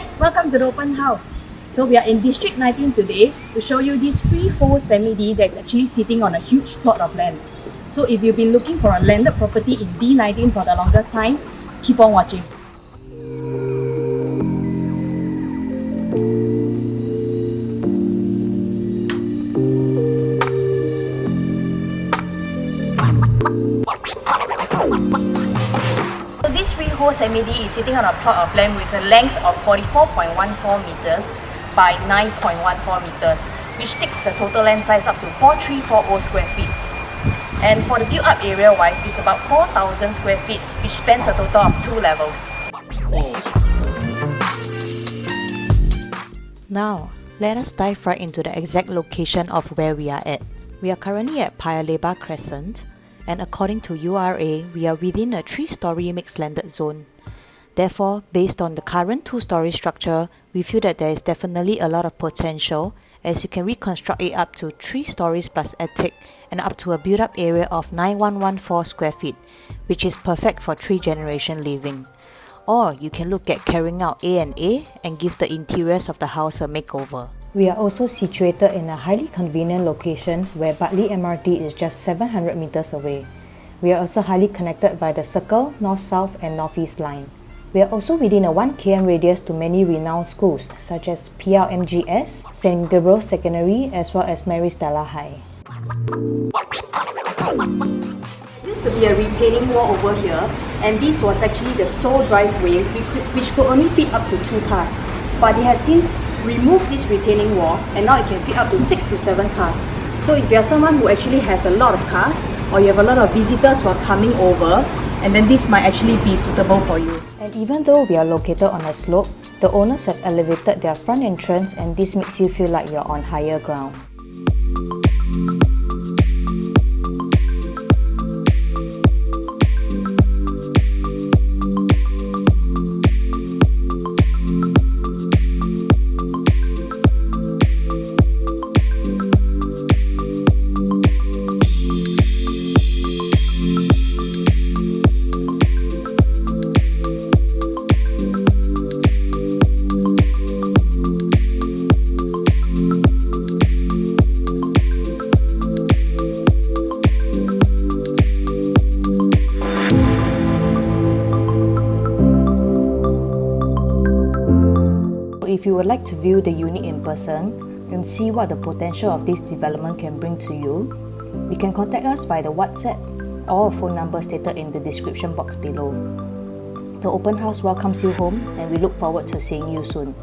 guys, welcome to the open house. So we are in District 19 today to show you this Freehold Semi-D that's actually sitting on a huge plot of land. So if you've been looking for a landed property in D19 for the longest time, keep on watching. So this Freehold Semi-D is sitting on a plot of land with a length of 44.14 meters by 9.14 meters, which takes the total land size up to 4340 square feet. And for the built-up area-wise, it's about 4,000 square feet, which spans a total of 2 levels. Now, let us dive right into the exact location of where we are at. We are currently at Paya Lebar Crescent, and according to URA, we are within a 3-story mixed landed zone. Therefore, based on the current 2-story structure, we feel that there is definitely a lot of potential, as you can reconstruct it up to 3 stories plus attic and up to a built-up area of 9114 square feet, which is perfect for 3-generation living. Or you can look at carrying out A&A and give the interiors of the house a makeover. We are also situated in a highly convenient location where Bartley MRT is just 700 meters away. We are also highly connected by the Circle, North-South and North-East line. We are also within a 1 km radius to many renowned schools such as PLMGS, St. Gabriel Secondary as well as Maris Stella High. There used to be a retaining wall over here, and this was actually the sole driveway which could only fit up to 2 cars. But they have since removed this retaining wall, and now it can fit up to 6 to 7 cars. So if you are someone who actually has a lot of cars, or you have a lot of visitors who are coming over, and then this might actually be suitable for you. And even though we are located on a slope, the owners have elevated their front entrance, and this makes you feel like you're on higher ground. If you would like to view the unit in person and see what the potential of this development can bring to you, you can contact us via the WhatsApp or a phone number stated in the description box below. The open house welcomes you home, and we look forward to seeing you soon.